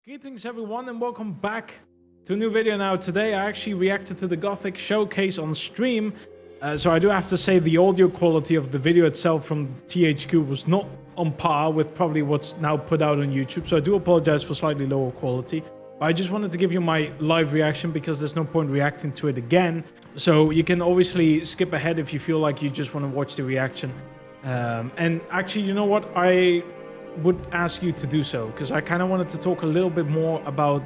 Greetings everyone and welcome back to a new video. Now today I actually reacted to the Gothic showcase on stream, so I do have to say the audio quality of the video itself from THQ was not on par with probably what's now put out on YouTube, so I do apologize for slightly lower quality. But I just wanted to give you my live reaction because there's no point reacting to it again, so you can obviously skip ahead if you feel like you just want to watch the reaction. And actually, you know what, I would ask you to do so because I kind of wanted to talk a little bit more about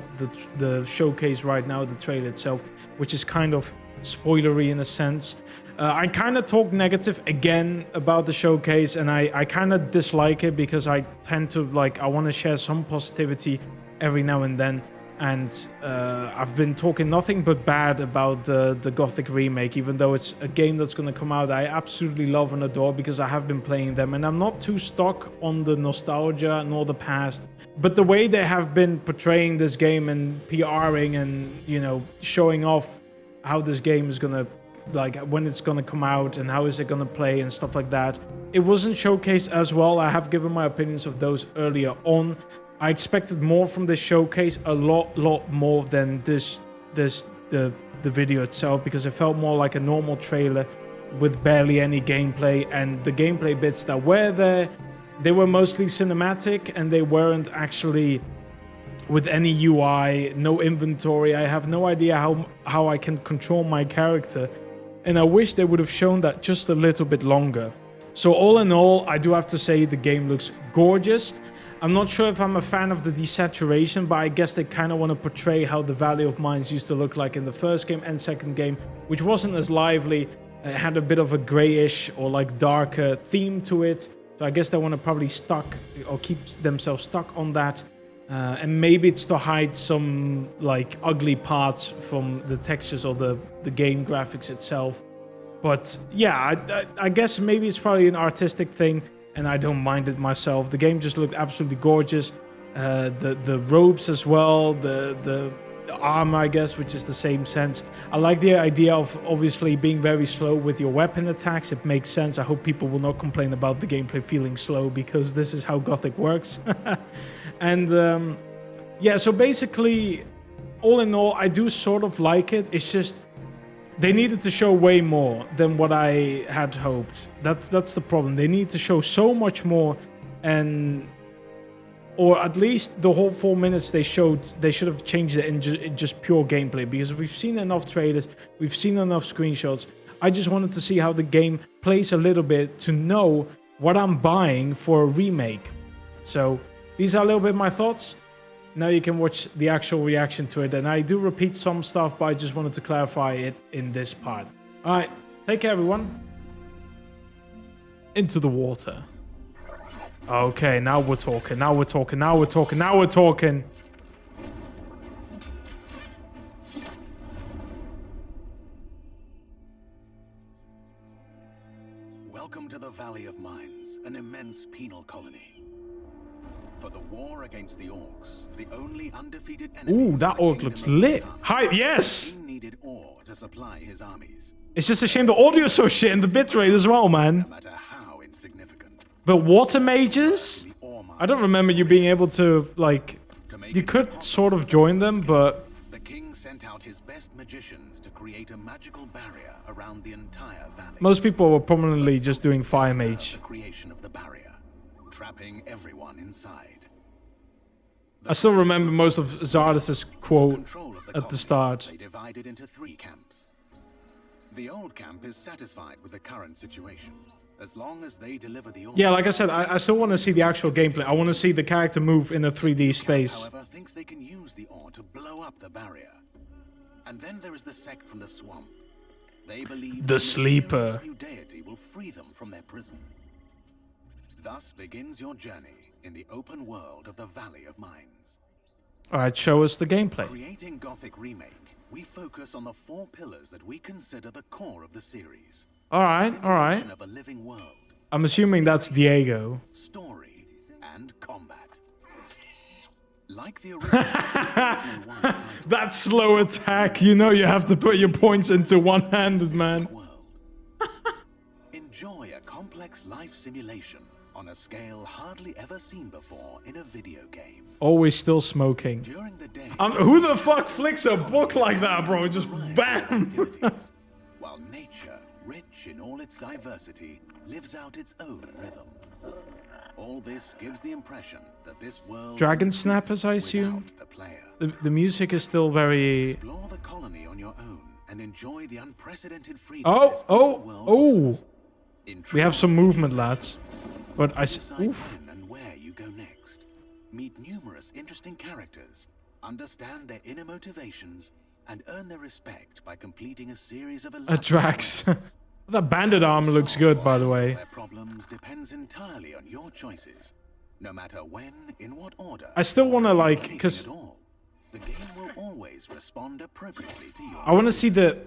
the showcase right now, the trailer itself, which is kind of spoilery in a sense. I kind of talk negative again about the showcase, and I kind of dislike it because I tend to I want to share some positivity every now and then. And I've been talking nothing but bad about the Gothic remake, even though it's a game that's going to come out I absolutely love and adore because I have been playing them, and I'm not too stuck on the nostalgia nor the past. But the way they have been portraying this game and PRing and, you know, showing off how this game is going to, when it's going to come out and how is it going to play and stuff like that, it wasn't showcased as well. I have given my opinions of those earlier on. I expected more from this showcase, a lot more than the video itself, because it felt more like a normal trailer with barely any gameplay, and the gameplay bits that were there, they were mostly cinematic and they weren't actually with any UI, no inventory. I have no idea how I can control my character, and I wish they would have shown that just a little bit longer. So all in all, I do have to say the game looks gorgeous. I'm not sure if I'm a fan of the desaturation, but I guess they kind of want to portray how the Valley of Mines used to look like in the first game and second game, which wasn't as lively. It had a bit of a grayish or darker theme to it. So I guess they want to probably keep themselves stuck on that. And maybe it's to hide some ugly parts from the textures or the game graphics itself. But yeah, I guess maybe it's probably an artistic thing, and I don't mind it myself. The game just looked absolutely gorgeous. The robes as well, the armor, I guess, which is the same sense. I like the idea of obviously being very slow with your weapon attacks. It makes sense. I hope people will not complain about the gameplay feeling slow, because this is how Gothic works. And yeah, so basically, all in all, I do sort of like it. It's just they needed to show way more than what I had hoped. That's the problem. They need to show so much more, or at least the whole 4 minutes they showed, they should have changed it in just pure gameplay, because we've seen enough trailers, we've seen enough screenshots. I just wanted to see how the game plays a little bit to know what I'm buying for a remake. So these are a little bit my thoughts. Now you can watch the actual reaction to it, and I do repeat some stuff, but I just wanted to clarify it in this part. Alright, take care everyone. Into the water. Okay, now we're talking, now we're talking, now we're talking, now we're talking. Welcome to the Valley of Mines, an immense penal colony. For the war against the orcs, the only undefeated enemy. Ooh, that orc looks lit. Hi, yes! He needed ore to supply his armies. It's just a shame the audio's so shit and the bitrate as well, man. No matter how insignificant. But water mages? I don't remember you being able to, you could sort of join them, but the king sent out his best magicians to create a magical barrier around the entire valley. most people were prominently just doing fire mage. The creation of the barrier, trapping everyone inside. I still remember most of Zardas's quote at the start. They divided into 3 camps. The old camp is satisfied with the current situation, as long as they deliver the ore. Yeah, like I said, I still want to see the actual gameplay. I want to see the character move in a 3D space. However, thinks they can use the ore to blow up the barrier. And then there is the sect from the swamp. They believe The sleeper. mysterious new deity will free them from their prison. Thus begins your journey in the open world of the Valley of Mines. Alright, show us the gameplay. Creating Gothic Remake, we focus on the 4 pillars that we consider the core of the series. Alright, alright. Simulation of a living world, I'm assuming that's Diego. story, and combat. Like the original 2001 title, That slow attack, you know you have to put your points into one-handed, man. world. Enjoy a complex life simulation on a scale hardly ever seen before in a video game. Always still smoking. During the day, Who the fuck flicks a book like that, bro? Just bam! while nature, rich in all its diversity, lives out its own rhythm. All this gives the impression that this world Dragon snappers, I assume? without the player. The music is still very... Explore the colony on your own and enjoy the unprecedented freedom. Oh! We have some movement, lads. But oof. When and where you go next. Meet numerous interesting characters, understand their inner motivations, and earn their respect by completing a series of A Drax. That bandit armor looks good, by the way. Their problems depends entirely on your choices, no matter when, in what order. I still want to like, because the game will always respond appropriately to your I want to see the.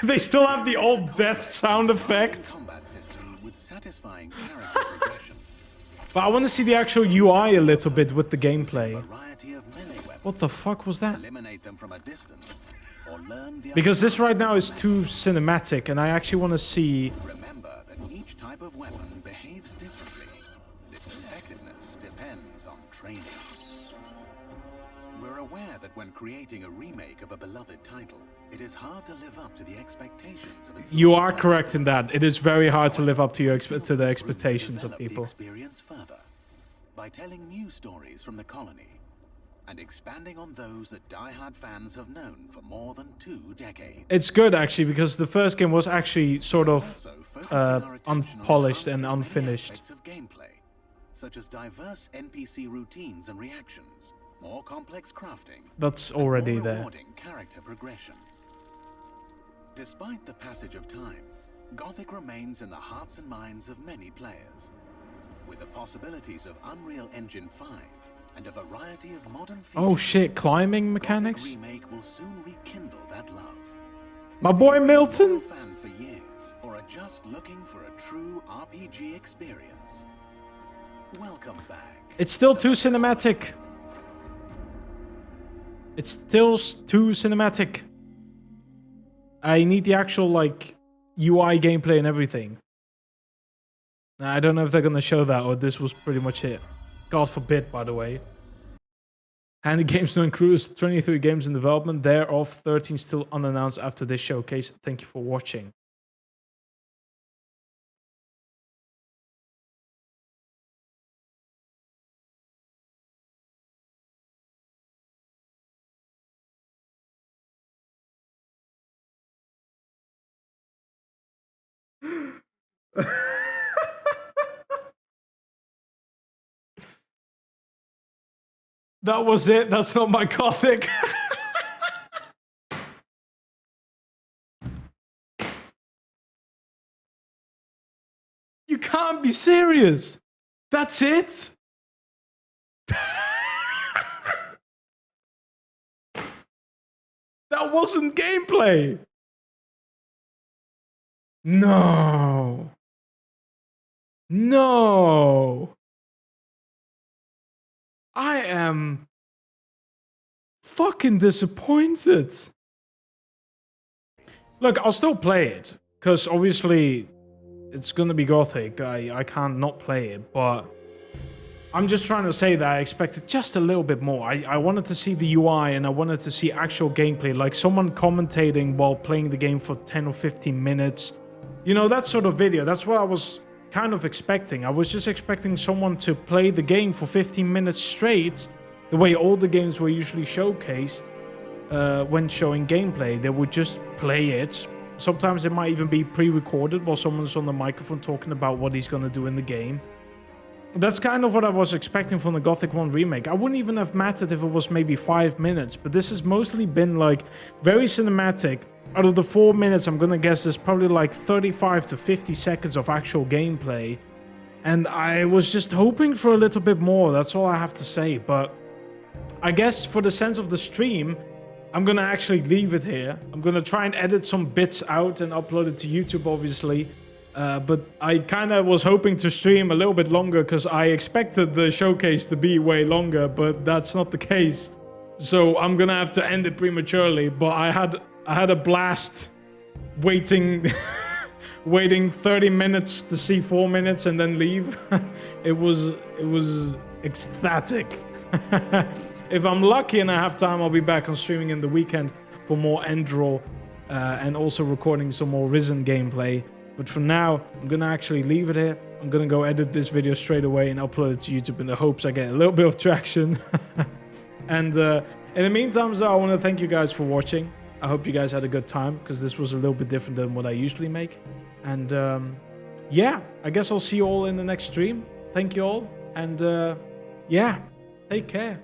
They still have the old death sound effect. combat system with satisfying character progression. But I want to see the actual UI a little bit with the gameplay. Variety of melee weapons. What the fuck was that? Eliminate them from a distance, or learn the Because this right now is too cinematic, and I actually want to see. Remember that each type of weapon behaves differently. Its effectiveness depends on training. We're aware that when creating a remake of a beloved title, it is hard to live up to the expectations of its You are correct in that. It is very hard to live up to the expectations of Develop the people. experience further by telling new stories from the colony and expanding on those that die-hard fans have known for more than 2 decades. It's good actually because the first game was actually sort of Also, focusing our attention on unpolished and enhancing many unfinished. aspects of gameplay, such as diverse NPC routines and reactions, more complex crafting, That's and already more there. rewarding character progression. Despite the passage of time, Gothic remains in the hearts and minds of many players. With the possibilities of Unreal Engine 5 and a variety of modern features, Oh shit, climbing mechanics? Gothic Remake will soon rekindle that love. My boy If you're Milton? a fan for years or are just looking for a true RPG experience, welcome back. It's still too cinematic. It's still too cinematic. I need the actual, like, UI gameplay and everything. I don't know if they're gonna show that or this was pretty much it. God forbid, by the way. And the games to include 23 games in development, thereof 13 still unannounced after this showcase. Thank you for watching. That was it. That's not my Gothic. You can't be serious. That's it? That wasn't gameplay. No. No. I am fucking disappointed. Look, I'll still play it, because obviously it's gonna be Gothic. I can't not play it, but I'm just trying to say that I expected just a little bit more. I wanted to see the UI and I wanted to see actual gameplay, like someone commentating while playing the game for 10 or 15 minutes. You know, that sort of video. That's what I was kind of expecting. I was just expecting someone to play the game for 15 minutes straight, the way all the games were usually showcased when showing gameplay. They would just play it. Sometimes it might even be pre-recorded while someone's on the microphone talking about what he's gonna do in the game. That's kind of what I was expecting from the Gothic 1 remake. I wouldn't even have mattered if it was maybe 5 minutes, but this has mostly been like very cinematic. Out of the 4 minutes, I'm gonna guess there's probably like 35 to 50 seconds of actual gameplay. And I was just hoping for a little bit more, that's all I have to say. But I guess for the sense of the stream, I'm gonna actually leave it here. I'm gonna try and edit some bits out and upload it to YouTube, obviously. But I kind of was hoping to stream a little bit longer because I expected the showcase to be way longer, but that's not the case. So I'm gonna have to end it prematurely. But I had a blast waiting waiting 30 minutes to see 4 minutes and then leave. It was ecstatic. If I'm lucky and I have time, I'll be back on streaming in the weekend for more Endraw and also recording some more Risen gameplay. But for now, I'm gonna actually leave it here. I'm gonna go edit this video straight away and upload it to YouTube in the hopes I get a little bit of traction. And in the meantime, I want to thank you guys for watching. I hope you guys had a good time, because this was a little bit different than what I usually make. And yeah, I guess I'll see you all in the next stream. Thank you all. And yeah, take care.